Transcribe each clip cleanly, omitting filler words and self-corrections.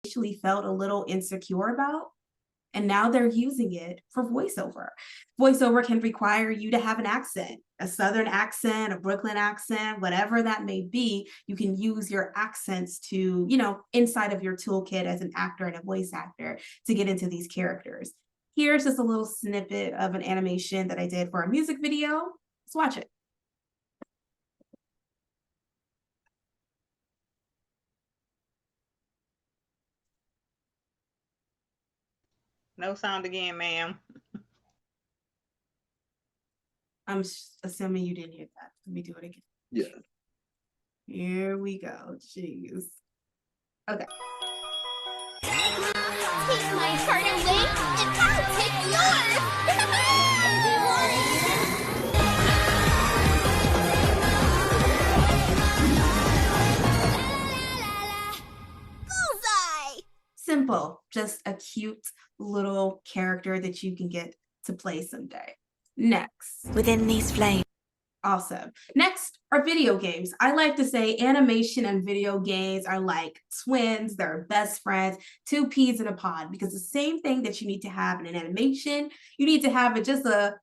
initially felt a little insecure about. And now they're using it for voiceover. Voiceover can require you to have an accent, a Southern accent, a Brooklyn accent, whatever that may be. You can use your accents to, inside of your toolkit as an actor and a voice actor to get into these characters. Here's just a little snippet of an animation that I did for a music video. Let's watch it. No sound again, ma'am. I'm assuming you didn't hear that. Let me do it again. Yeah. Here we go. Jeez. Okay. Take my heart away, and I'll take yours! Bullseye! Simple, just a cute little character that you can get to play someday. Next. Within these flames. Awesome. Next are video games. I like to say animation and video games are like twins. They're best friends, two peas in a pod, because the same thing that you need to have in an animation, you need to have it just a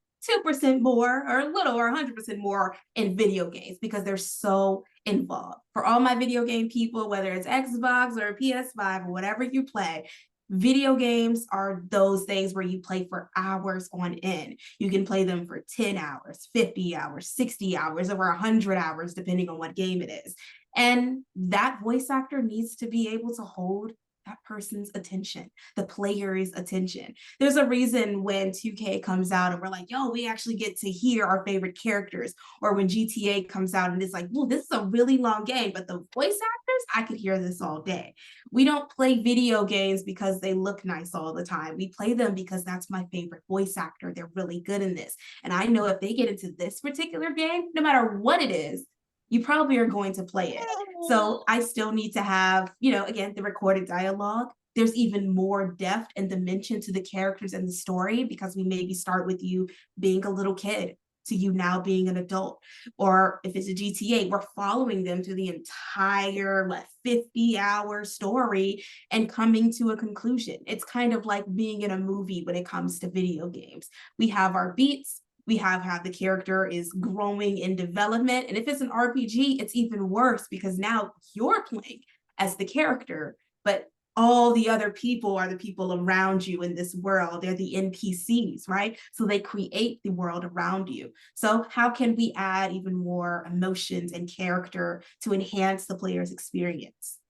2% more or a little or 100% more in video games because they're so involved. For all my video game people, whether it's Xbox or PS5 or whatever you play, video games are those things where you play for hours on end. You can play them for 10 hours, 50 hours, 60 hours, over 100 hours, depending on what game it is. And that voice actor needs to be able to hold that person's attention, the player's attention. There's a reason when 2K comes out and we're like, yo, we actually get to hear our favorite characters. Or when GTA comes out and it's like, well, this is a really long game, but the voice actors, I could hear this all day. We don't play video games because they look nice all the time. We play them because that's my favorite voice actor. They're really good in this. And I know if they get into this particular game, no matter what it is, you probably are going to play it. So I still need to have, again, the recorded dialogue. There's even more depth and dimension to the characters and the story because we maybe start with you being a little kid to you now being an adult. Or if it's a GTA, we're following them through the entire 50-hour story and coming to a conclusion. It's kind of like being in a movie when it comes to video games. We have our beats. We have how the character is growing in development. And if it's an RPG, it's even worse because now you're playing as the character, but all the other people are the people around you in this world. They're the NPCs, right? So they create the world around you. So how can we add even more emotions and character to enhance the player's experience?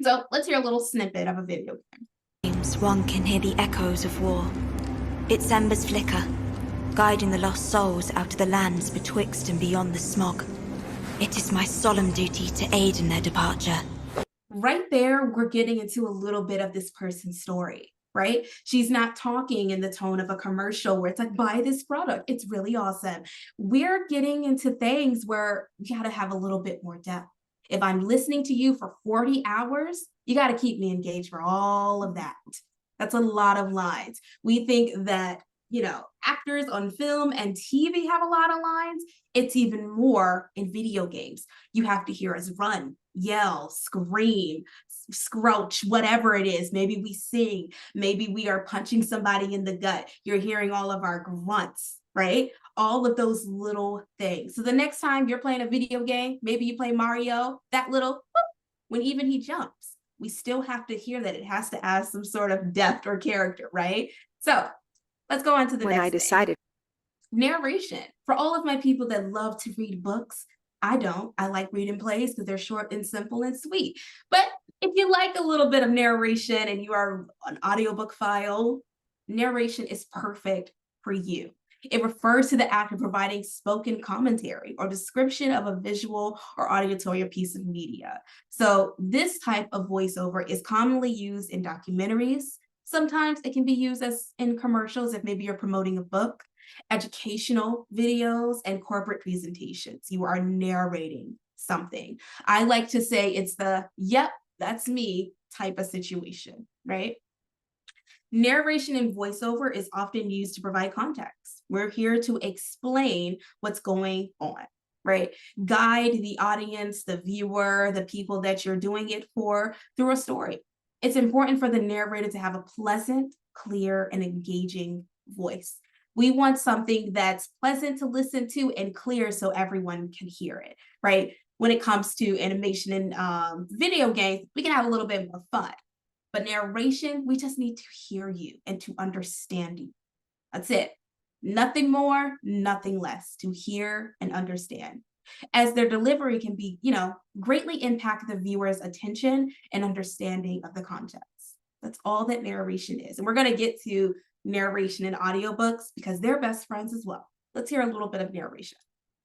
So let's hear a little snippet of a video game. One can hear the echoes of war. Its embers flicker, guiding the lost souls out of the lands betwixt and beyond the smog. It is my solemn duty to aid in their departure. Right there, we're getting into a little bit of this person's story, right? She's not talking in the tone of a commercial where it's like, buy this product. It's really awesome. We're getting into things where you got to have a little bit more depth. If I'm listening to you for 40 hours, you got to keep me engaged for all of that. That's a lot of lines. We think that actors on film and TV have a lot of lines. It's even more in video games. You have to hear us run, yell, scream, scrouch, whatever it is. Maybe we sing. Maybe we are punching somebody in the gut. You're hearing all of our grunts, right? All of those little things. So the next time you're playing a video game, maybe you play Mario, that little whoop, when even he jumps, we still have to hear that. It has to add some sort of depth or character, right? So let's go on to the next I decided. Narration. For all of my people that love to read books, I don't. I like reading plays because they're short and simple and sweet. But if you like a little bit of narration and you are an audiobook file, narration is perfect for you. It refers to the act of providing spoken commentary or description of a visual or auditory piece of media. So this type of voiceover is commonly used in documentaries. Sometimes it can be used as in commercials if maybe you're promoting a book, educational videos, and corporate presentations. You are narrating something. I like to say it's the, yep, that's me type of situation, right? Narration and voiceover is often used to provide context. We're here to explain what's going on, right? Guide the audience, the viewer, the people that you're doing it for through a story. It's important for the narrator to have a pleasant, clear, and engaging voice. We want something that's pleasant to listen to and clear so everyone can hear it, right? When it comes to animation and video games, we can have a little bit more fun. But narration, we just need to hear you and to understand you. That's it. Nothing more, nothing less, to hear and understand. As their delivery can be, greatly impact the viewer's attention and understanding of the context. That's all that narration is. And we're going to get to narration in audiobooks because they're best friends as well. Let's hear a little bit of narration.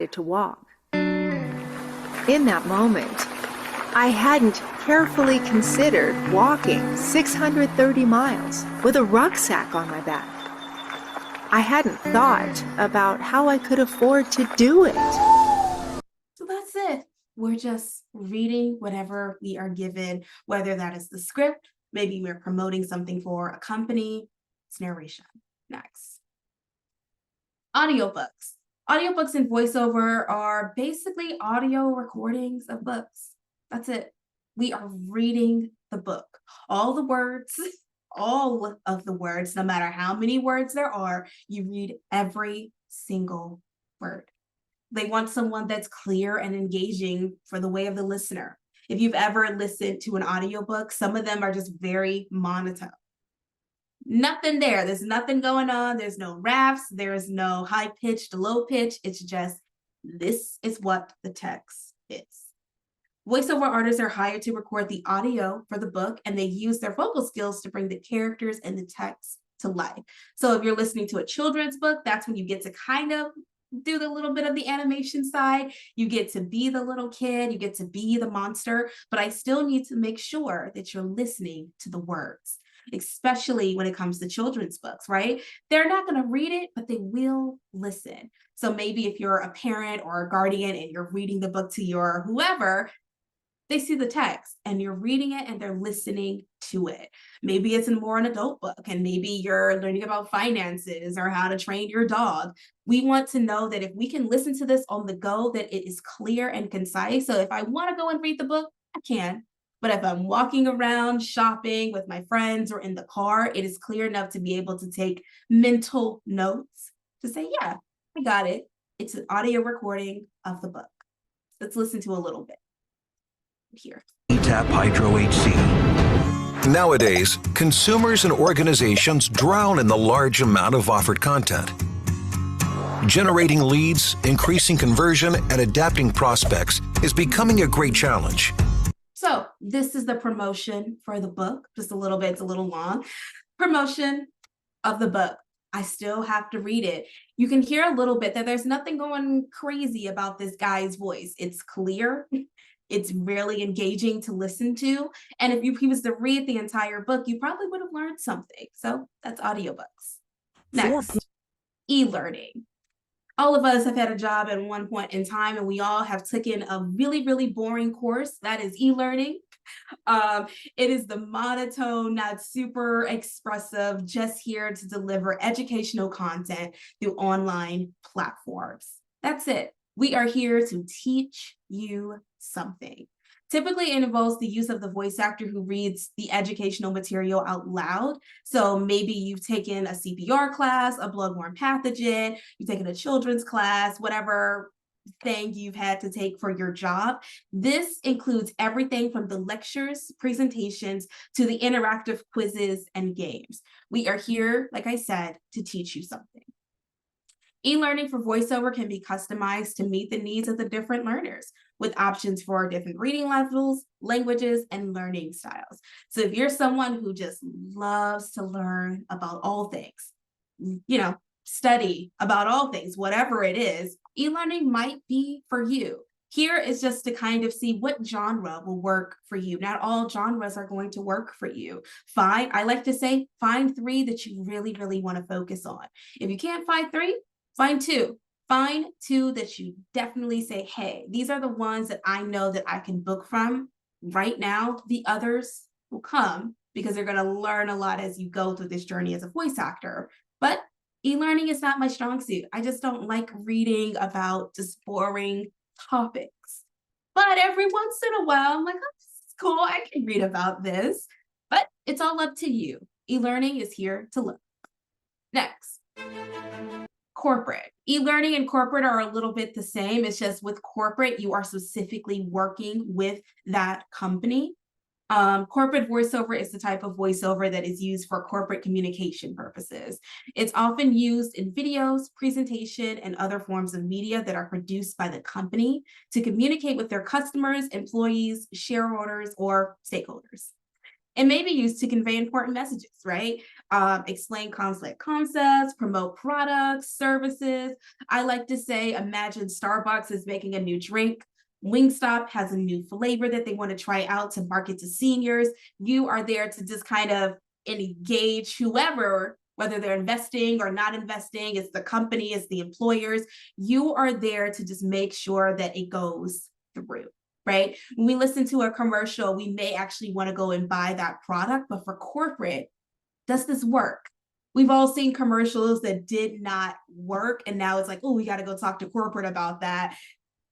To walk. In that moment, I hadn't carefully considered walking 630 miles with a rucksack on my back. I hadn't thought about how I could afford to do it. So that's it. We're just reading whatever we are given, whether that is the script, maybe we're promoting something for a company. It's narration. Next. Audiobooks. Audiobooks and voiceover are basically audio recordings of books. That's it. We are reading the book. All the words, all of the words, no matter how many words there are, you read every single word. They want someone that's clear and engaging for the way of the listener. If you've ever listened to an audiobook, some of them are just very monotone. Nothing there. There's nothing going on. There's no raps. There's no high pitch to low pitch. It's just, this is what the text is. Voiceover artists are hired to record the audio for the book, and they use their vocal skills to bring the characters and the text to life. So if you're listening to a children's book, that's when you get to kind of do the little bit of the animation side. You get to be the little kid, you get to be the monster, but I still need to make sure that you're listening to the words, especially when it comes to children's books, right? They're not going to read it, but they will listen. So maybe if you're a parent or a guardian and you're reading the book to your whoever, they see the text and you're reading it and they're listening to it. Maybe it's more an adult book and maybe you're learning about finances or how to train your dog. We want to know that if we can listen to this on the go, that it is clear and concise. So if I want to go and read the book, I can. But if I'm walking around shopping with my friends or in the car, it is clear enough to be able to take mental notes to say, yeah, I got it. It's an audio recording of the book. Let's listen to a little bit here. Tap Hydro HC. Nowadays, consumers and organizations drown in the large amount of offered content. Generating leads, increasing conversion, and adapting prospects is becoming a great challenge. So this is the promotion for the book. Just a little bit, it's a little long. Promotion of the book. I still have to read it. You can hear a little bit that there's nothing going crazy about this guy's voice. It's clear. It's really engaging to listen to. And if he was to read the entire book, you probably would have learned something. So that's audiobooks. Next, e-learning. All of us have had a job at one point in time, and we all have taken a really, really boring course. That is e-learning. It is the monotone, not super expressive, just here to deliver educational content through online platforms. That's it. We are here to teach you something. Typically, it involves the use of the voice actor who reads the educational material out loud. So maybe you've taken a CPR class, a bloodborne pathogen, you've taken a children's class, whatever thing you've had to take for your job. This includes everything from the lectures, presentations, to the interactive quizzes and games. We are here, like I said, to teach you something. E-learning for voiceover can be customized to meet the needs of the different learners with options for different reading levels, languages, and learning styles. So if you're someone who just loves to learn about all things, study about all things, whatever it is, e-learning might be for you. Here is just to kind of see what genre will work for you. Not all genres are going to work for you. I like to say, find 3 that you really, really want to focus on. If you can't find 3, find 2. Find 2 that you definitely say, hey, these are the ones that I know that I can book from right now. The others will come because they're going to learn a lot as you go through this journey as a voice actor. But e-learning is not my strong suit. I just don't like reading about just boring topics. But every once in a while, I'm like, oh, this is cool. I can read about this. But It's all up to you. E-learning is here to learn. Next, corporate. E-learning and corporate are a little bit the same. It's just with corporate, you are specifically working with that company. Corporate voiceover is the type of voiceover that is used for corporate communication purposes. It's often used in videos, presentation, and other forms of media that are produced by the company to communicate with their customers, employees, shareholders, or stakeholders. It may be used to convey important messages, right? Explain complex concepts, promote products, services. I like to say, imagine Starbucks is making a new drink. Wingstop has a new flavor that they want to try out to market to seniors. You are there to just kind of engage whoever, whether they're investing or not investing, it's the company, it's the employers. You are there to just make sure that it goes through, right? When we listen to a commercial, we may actually want to go and buy that product, but for corporate, does this work? We've all seen commercials that did not work, and now it's like, oh, we got to go talk to corporate about that.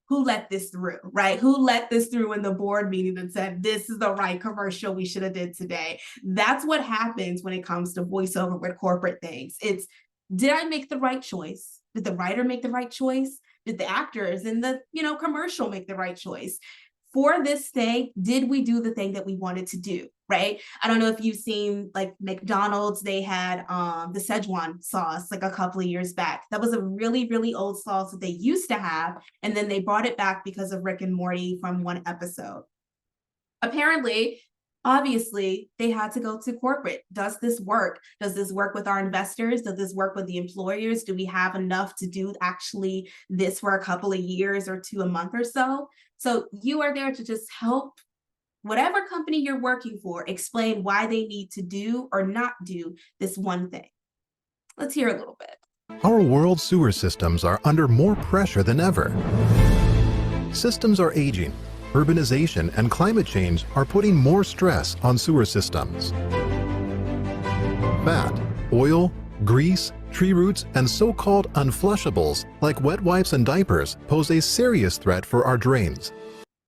Who let this through, right? Who let this through in the board meeting and said, this is the right commercial we should have did today? That's what happens when it comes to voiceover with corporate things. It's, did I make the right choice? Did the writer make the right choice? Did the actors in the, commercial make the right choice? For this thing, did we do the thing that we wanted to do, right? I don't know if you've seen like McDonald's, they had the Szechuan sauce like a couple of years back. That was a really, really old sauce that they used to have. And then they brought it back because of Rick and Morty from one episode. Apparently, obviously, they had to go to corporate. Does this work? Does this work with our investors? Does this work with the employers? Do we have enough to do actually this for a couple of years or to a month or so? So you are there to just help whatever company you're working for explain why they need to do or not do this one thing. Let's hear a little bit. Our world's sewer systems are under more pressure than ever. Systems are aging. Urbanization and climate change are putting more stress on sewer systems. Fat, oil, grease, tree roots, and so-called unflushables like wet wipes and diapers pose a serious threat for our drains.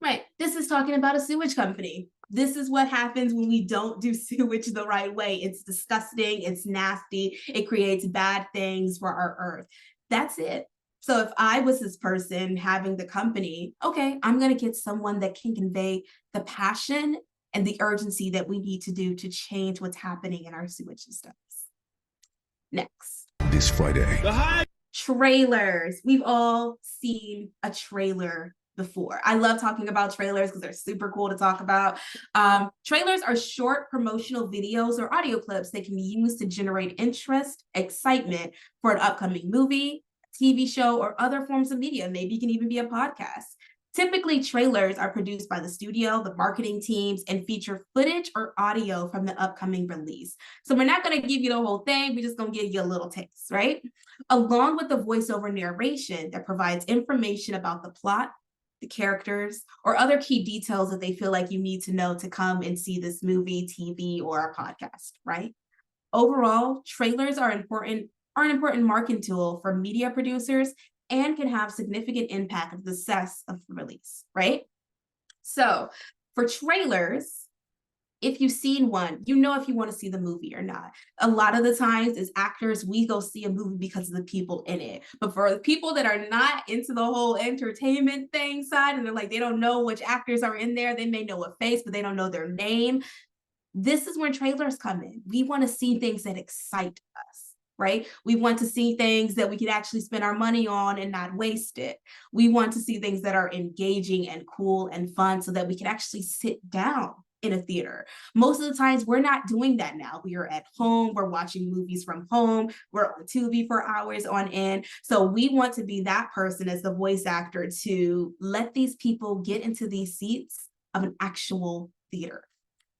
Right, this is talking about a sewage company. This is what happens when we don't do sewage the right way. It's disgusting, it's nasty, it creates bad things for our earth. That's it. So if I was this person having the company, okay, I'm going to get someone that can convey the passion and the urgency that we need to do to change what's happening in our sewage systems. Next. This Friday. Trailers. We've all seen a trailer before. I love talking about trailers because they're super cool to talk about. Trailers are short promotional videos or audio clips that can be used to generate interest, excitement for an upcoming movie, TV show, or other forms of media. Maybe it can even be a podcast. Typically, trailers are produced by the studio, the marketing teams, and feature footage or audio from the upcoming release. So we're not going to give you the whole thing. We're just going to give you a little taste, right? Along with the voiceover narration that provides information about the plot, the characters, or other key details that they feel like you need to know to come and see this movie, TV, or a podcast, right? Overall, trailers are an important marketing tool for media producers and can have significant impact on the success of the release, right? So for trailers, if you've seen one, you know if you want to see the movie or not. A lot of the times as actors, we go see a movie because of the people in it. But for the people that are not into the whole entertainment thing side, and they're like, they don't know which actors are in there, they may know a face, but they don't know their name. This is when trailers come in. We want to see things that excite us. Right? We want to see things that we can actually spend our money on and not waste it. We want to see things that are engaging and cool and fun so that we can actually sit down in a theater. Most of the times we're not doing that now. We are at home, we're watching movies from home, we're on TV for hours on end. So we want to be that person as the voice actor to let these people get into these seats of an actual theater.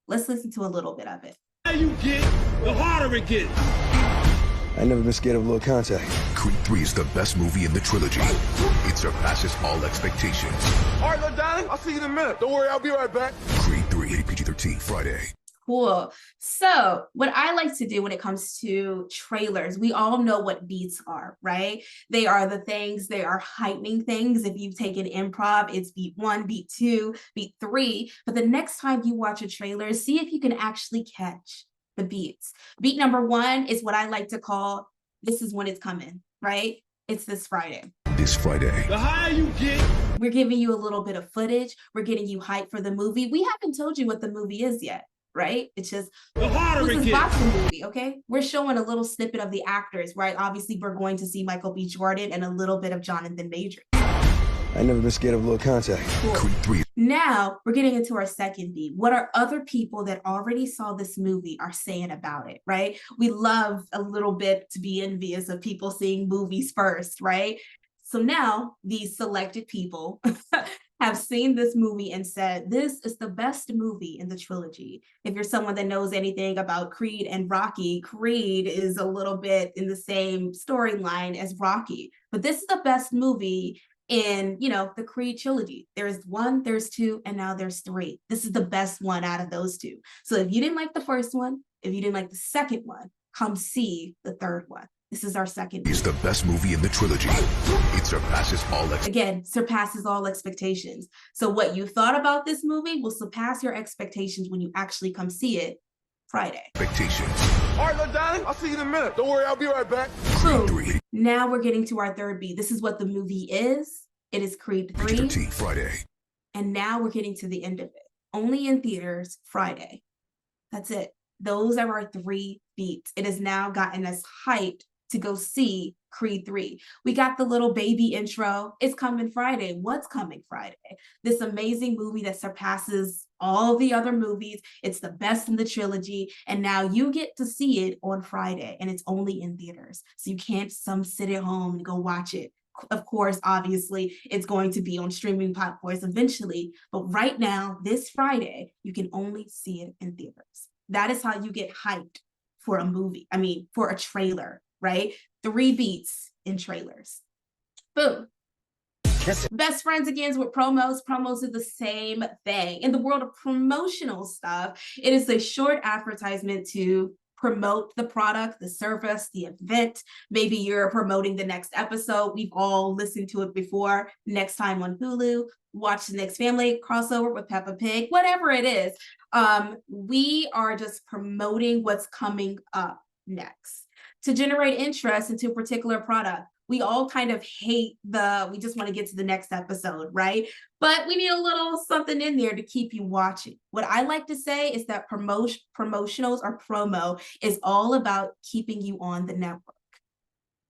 Let's listen to a little bit of it. The higher you get, the harder it gets. I never been scared of low contact. Creed 3 is the best movie in the trilogy. It surpasses all expectations. All right, little darling, I'll see you in a minute. Don't worry, I'll be right back. Creed 3, PG-13, Friday. Cool. So, what I like to do when it comes to trailers, we all know what beats are, right? They are the things, they are heightening things. If you've taken improv, it's beat 1, beat 2, beat 3. But the next time you watch a trailer, see if you can actually catch the beats. Beat number 1 is what I like to call this is when it's coming, right? It's this Friday. This Friday. The higher you get, We're giving you a little bit of footage. We're getting you hyped for the movie. We haven't told you what the movie is yet, right? It's just the harder who's it this gets. boxing movie, okay? We're showing a little snippet of the actors, right? Obviously, we're going to see Michael B. Jordan and a little bit of Jonathan Majors. I never been scared of little contact. Cool. Creed 3. Now we're getting into our second beat. What are other people that already saw this movie are saying about it, right? We love a little bit to be envious of people seeing movies first, right? So now these selected people have seen this movie and said, this is the best movie in the trilogy. If you're someone that knows anything about Creed and Rocky, Creed is a little bit in the same storyline as Rocky, but this is the best movie in, you know, the Creed trilogy. There's 1, there's 2, and now there's 3. This is the best one out of those 2. So if you didn't like the first one, if you didn't like the second one, come see the third one. This is our second. Is the best movie in the trilogy. It surpasses all Again, surpasses all expectations. So what you thought about this movie will surpass your expectations when you actually come see it Friday. expectations. All right, little darling, I'll see you in a minute. Don't worry, I'll be right back. Boom. 3. Now we're getting to our third beat. This is what the movie is. It is Creed 3. 13 Friday. And now we're getting to the end of it. Only in theaters Friday. That's it. Those are our 3 beats. It has now gotten us hyped to go see Creed 3. We got the little baby intro. It's coming Friday. What's coming Friday? This amazing movie that surpasses all the other movies. It's the best in the trilogy. And now you get to see it on Friday, and it's only in theaters. So you can't sit at home and go watch it. Of course, obviously, it's going to be on streaming platforms eventually. But right now, this Friday, you can only see it in theaters. That is how you get hyped for a movie. I mean, for a trailer, right? 3 beats in trailers. Boom. Best friends again with promos. Promos are the same thing. In the world of promotional stuff, it is a short advertisement to promote the product, the service, the event. Maybe you're promoting the next episode. We've all listened to it before. Next time on Hulu, watch the next family crossover with Peppa Pig, whatever it is. We are just promoting what's coming up next to generate interest into a particular product. We all kind of hate we just want to get to the next episode, right? But we need a little something in there to keep you watching. What I like to say is that promotionals or promo is all about keeping you on the network.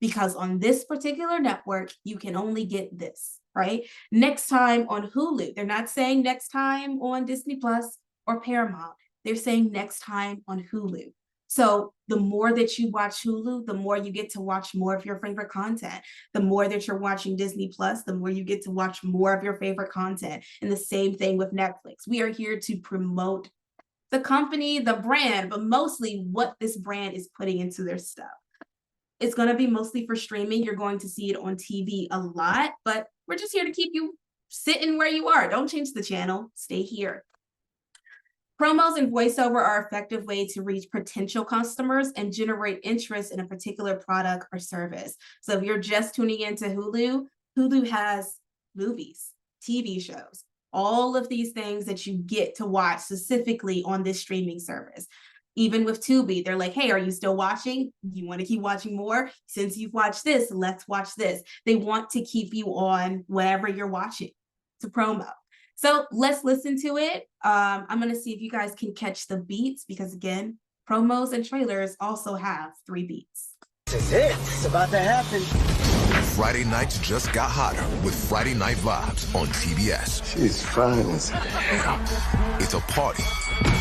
Because on this particular network, you can only get this, right? Next time on Hulu, they're not saying next time on Disney Plus or Paramount. They're saying next time on Hulu. So the more that you watch Hulu, the more you get to watch more of your favorite content. The more that you're watching Disney Plus, the more you get to watch more of your favorite content. And the same thing with Netflix. We are here to promote the company, the brand, but mostly what this brand is putting into their stuff. It's going to be mostly for streaming. You're going to see it on TV a lot, but we're just here to keep you sitting where you are. Don't change the channel. Stay here. Promos and voiceover are an effective way to reach potential customers and generate interest in a particular product or service. So if you're just tuning into Hulu, Hulu has movies, TV shows, all of these things that you get to watch specifically on this streaming service. Even with Tubi, they're like, hey, are you still watching? You want to keep watching more? Since you've watched this, let's watch this. They want to keep you on whatever you're watching. It's a promo. So let's listen to it. I'm going to see if you guys can catch the beats because, again, promos and trailers also have 3 beats. This is it. It's about to happen. Friday nights just got hotter with Friday Night Vibes on TBS. She's fine as hell. It's a party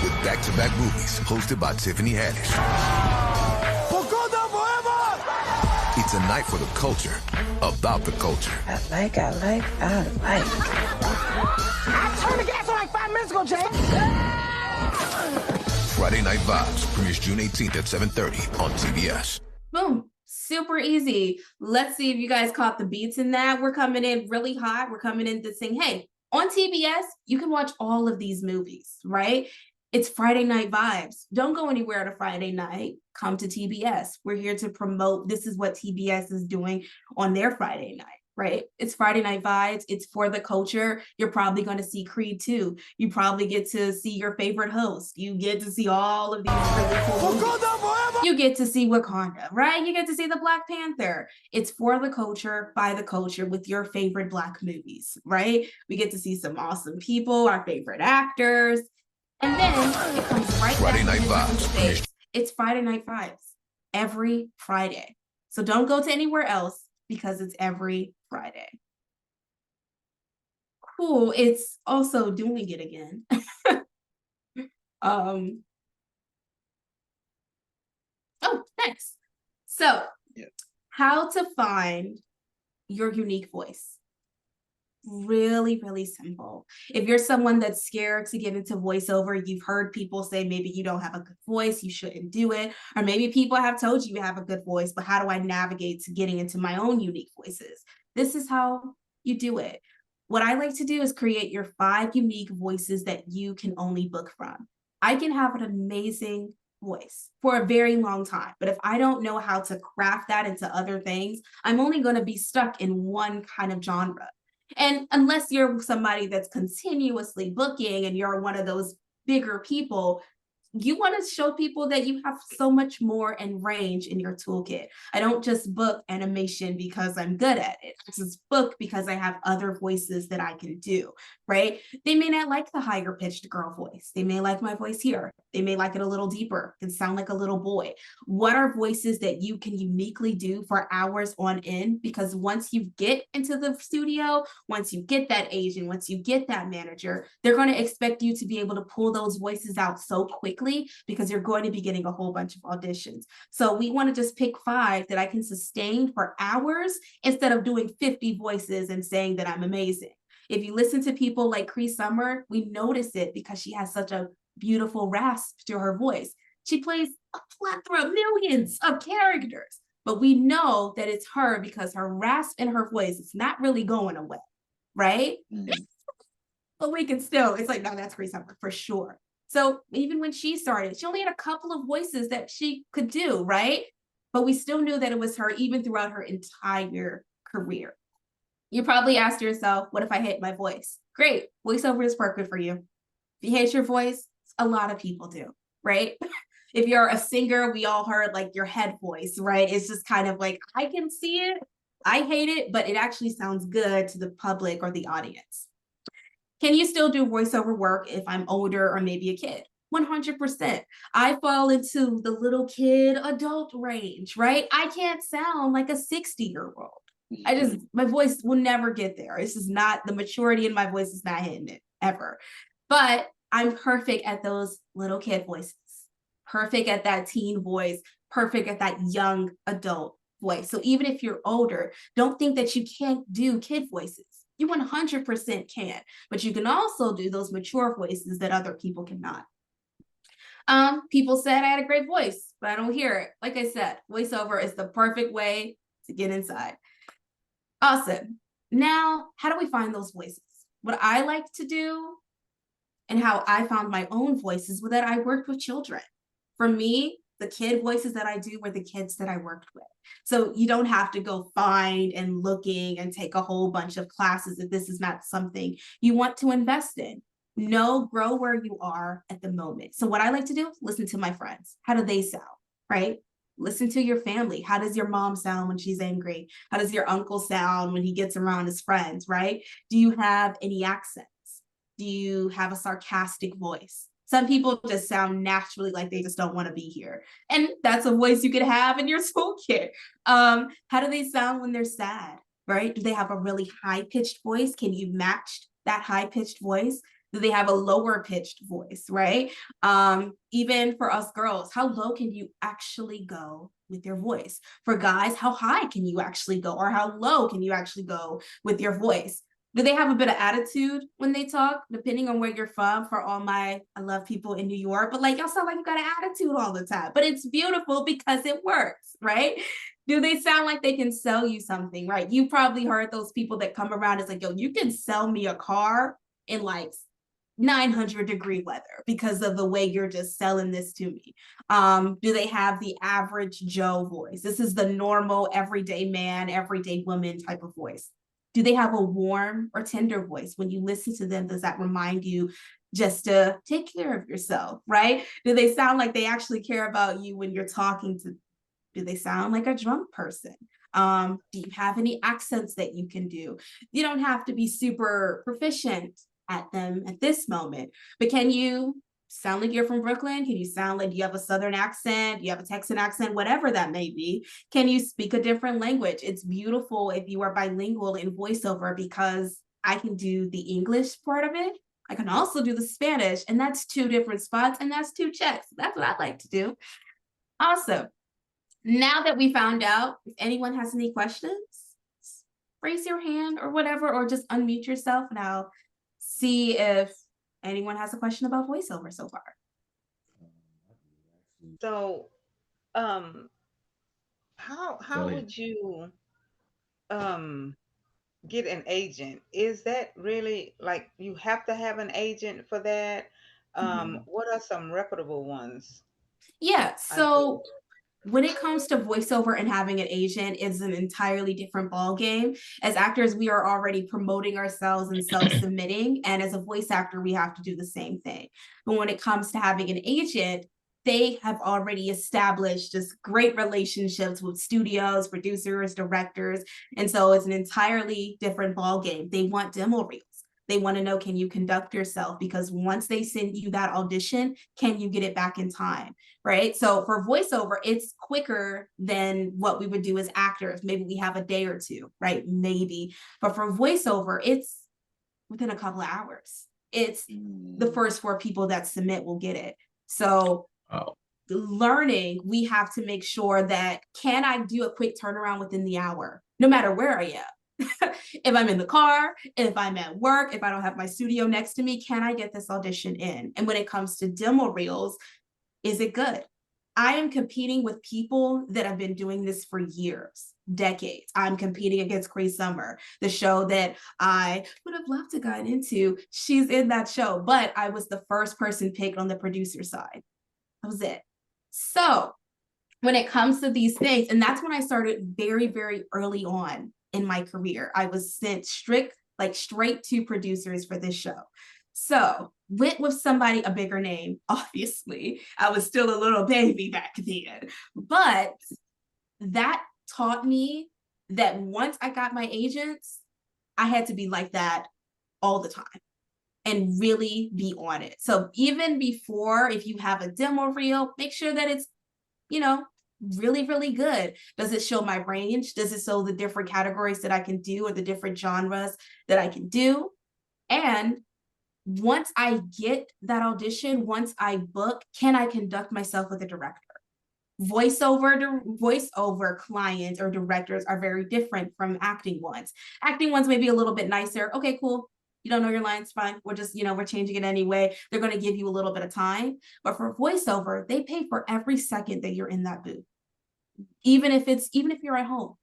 with back-to-back movies hosted by Tiffany Haddish. It's a night for the culture, about the culture. I like. I turned the gas on like 5 minutes ago, Jay. Friday Night Vibes premieres June 18th at 7:30 on TBS. Boom. Super easy. Let's see if you guys caught the beats in that. We're coming in really hot. We're coming in to saying, hey, on TBS, you can watch all of these movies, right? It's Friday Night Vibes. Don't go anywhere to Friday night. Come to TBS. We're here to promote. This is what TBS is doing on their Friday night, right? It's Friday Night Vibes. It's for the culture. You're probably going to see Creed 2. You probably get to see your favorite host. You get to see all of these really cool movies. You get to see Wakanda, right? You get to see the Black Panther. It's for the culture, by the culture, with your favorite Black movies, right? We get to see some awesome people, our favorite actors. And then it comes right Friday back Night into the Vibes. States. It's Friday Night Vibes every Friday. So don't go to anywhere else because it's every Friday. Cool. It's also doing it again. Oh, nice. So, how to find your unique voice. Really, really simple. If you're someone that's scared to get into voiceover, you've heard people say maybe you don't have a good voice, you shouldn't do it. Or maybe people have told you you have a good voice, but how do I navigate to getting into my own unique voices? This is how you do it. What I like to do is create your 5 unique voices that you can only book from. I can have an amazing voice for a very long time, but if I don't know how to craft that into other things, I'm only going to be stuck in one kind of genre. And unless you're somebody that's continuously booking and you're one of those bigger people, you want to show people that you have so much more and range in your toolkit. I don't just book animation because I'm good at it. I just book because I have other voices that I can do, right? They may not like the higher pitched girl voice. They may like my voice here. They may like it a little deeper. It can sound like a little boy. What are voices that you can uniquely do for hours on end? Because once you get into the studio, once you get that agent, once you get that manager, they're going to expect you to be able to pull those voices out so quickly because you're going to be getting a whole bunch of auditions. So we want to just pick 5 that I can sustain for hours instead of doing 50 voices and saying that I'm amazing. If you listen to people like Cree Summer, we notice it because she has such a beautiful rasp to her voice. She plays a plethora of millions of characters, but we know that it's her because her rasp in her voice is not really going away, right? But we can still, it's like, no, that's Cree Summer for sure. So even when she started, she only had a couple of voices that she could do, right? But we still knew that it was her even throughout her entire career. You probably asked yourself, what if I hate my voice? Great, voiceover is perfect for you. If you hate your voice, a lot of people do, right? If you're a singer, we all heard like your head voice, right? It's just kind of like, I can see it, I hate it, but it actually sounds good to the public or the audience. Can you still do voiceover work if I'm older or maybe a kid? 100%. I fall into the little kid adult range, right? I can't sound like a 60-year-old. My voice will never get there. It's just not, the maturity in my voice is not hitting it ever. But I'm perfect at those little kid voices, perfect at that teen voice, perfect at that young adult voice. So even if you're older, don't think that you can't do kid voices. You 100% can, but you can also do those mature voices that other people cannot. People said I had a great voice, but I don't hear it. Like I said, voiceover is the perfect way to get inside. Awesome. Now, how do we find those voices? What I like to do and how I found my own voices was that I worked with children. For me, the kid voices that I do were the kids that I worked with. So you don't have to go find and looking and take a whole bunch of classes if this is not something you want to invest in. Know, grow where you are at the moment. So what I like to do, listen to my friends. How do they sound, right? Listen to your family. How does your mom sound when she's angry? How does your uncle sound when he gets around his friends, right? Do you have any accents? Do you have a sarcastic voice? Some people just sound naturally like they just don't want to be here. And that's a voice you could have in your toolkit. How do they sound when they're sad, right? Do they have a really high-pitched voice? Can you match that high-pitched voice? Do they have a lower pitched voice, right? Even for us girls, how low can you actually go with your voice? For guys, how high can you actually go? Or how low can you actually go with your voice? Do they have a bit of attitude when they talk, depending on where you're from? For all I love people in New York, but like y'all sound like you got an attitude all the time, but it's beautiful because it works, right? Do they sound like they can sell you something, right? You probably heard those people that come around, it's like, yo, you can sell me a car in like 900-degree weather because of the way you're just selling this to me? Do they have the average Joe voice? This is the normal, everyday man, everyday woman type of voice. Do they have a warm or tender voice? When you listen to them, does that remind you just to take care of yourself, right? Do they sound like they actually care about you when you're talking to? Do they sound like a drunk person? Do you have any accents that you can do? You don't have to be super proficient at them at this moment, but can you sound like you're from Brooklyn? Can you sound like you have a Southern accent? You have a Texan accent, whatever that may be. Can you speak a different language? It's beautiful if you are bilingual in voiceover because I can do the English part of it. I can also do the Spanish, and that's 2 different spots, and that's 2 checks. That's what I like to do. Awesome. Now that we found out, if anyone has any questions, raise your hand or whatever, or just unmute yourself and I'll see if anyone has a question about voiceover so far. So, how would you get an agent? Is that really like you have to have an agent for that? What are some reputable ones? Yeah, so when it comes to voiceover and having an agent is an entirely different ball game. As actors, we are already promoting ourselves and self-submitting, and as a voice actor, we have to do the same thing. But when it comes to having an agent, they have already established just great relationships with studios, producers, directors, and so it's an entirely different ball game. They want demo reels. They want to know, can you conduct yourself? Because once they send you that audition, can you get it back in time? Right? So for voiceover, it's quicker than what we would do as actors. Maybe we have a day or two, right? Maybe. But for voiceover, it's within a couple of hours. It's the first 4 people that submit will get it. So learning, we have to make sure that, can I do a quick turnaround within the hour, no matter where I am? If I'm in the car, if I'm at work, if I don't have my studio next to me, can I get this audition in? And when it comes to demo reels, is it good? I am competing with people that have been doing this for years, decades. I'm competing against Cree Summer, the show that I would have loved to get into. She's in that show, but I was the first person picked on the producer side. That was it. So when it comes to these things, and that's when I started very, very early on in my career. I was sent straight to producers for this show. So went with somebody, a bigger name, obviously. I was still a little baby back then. But that taught me that once I got my agents, I had to be like that all the time and really be on it. So even before, if you have a demo reel, make sure that it's, really, really good. Does it show my range? Does it show the different categories that I can do or the different genres that I can do? And once I get that audition, once I book, can I conduct myself with a director? Voiceover clients or directors are very different from acting ones. Acting ones may be a little bit nicer. Okay, cool. You don't know your lines, fine. We're just, we're changing it anyway. They're going to give you a little bit of time. But for voiceover, they pay for every second that you're in that booth. Even if you're at home,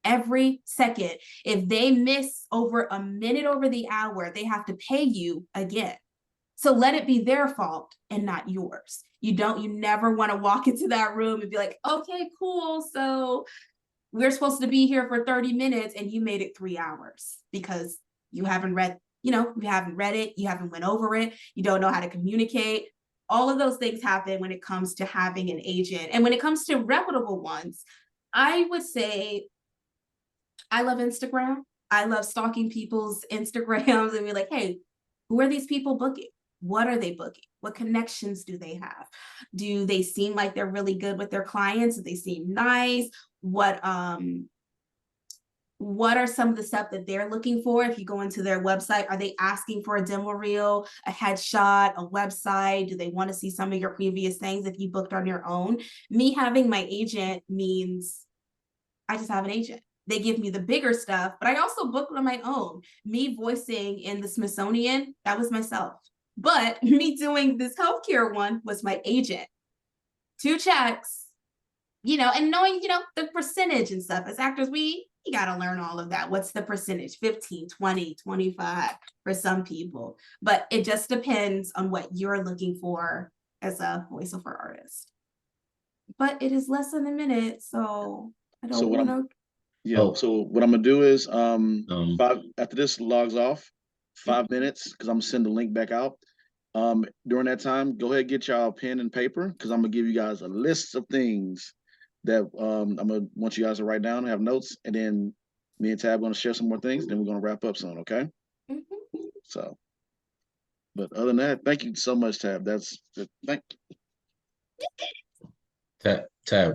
every second. If they miss over a minute over the hour, they have to pay you again. So let it be their fault and not yours. You never want to walk into that room and be like, okay, cool. So we're supposed to be here for 30 minutes and you made it 3 hours because you haven't read, you haven't read it. You haven't went over it. You don't know how to communicate. All of those things happen when it comes to having an agent. And when it comes to reputable ones, I would say I love Instagram. I love stalking people's Instagrams and be like, hey, who are these people booking? What are they booking? What connections do they have? Do they seem like they're really good with their clients? Do they seem nice? What are some of the stuff that they're looking for? If you go into their website, are they asking for a demo reel, a headshot, a website? Do they want to see some of your previous things if you booked on your own? Me having my agent means I just have an agent. They give me the bigger stuff, but I also booked on my own. Me voicing in the Smithsonian, that was myself. But me doing this healthcare one was my agent. 2 checks, and knowing, the percentage and stuff. As actors, we You got to learn all of that. What's the percentage? 15, 20, 25 for some people. But it just depends on what you're looking for as a voiceover artist. But it is less than a minute, so I don't want to. Yeah. So what I'm gonna do is after this logs off, 5 minutes, because I'm gonna send the link back out. During that time, go ahead and get y'all pen and paper, because I'm gonna give you guys a list of things that I'm gonna want you guys to write down and have notes, and then me and Tab gonna share some more things, then we're gonna wrap up soon, okay? So, but other than that, thank you so much, Tab. Thank you. Tab,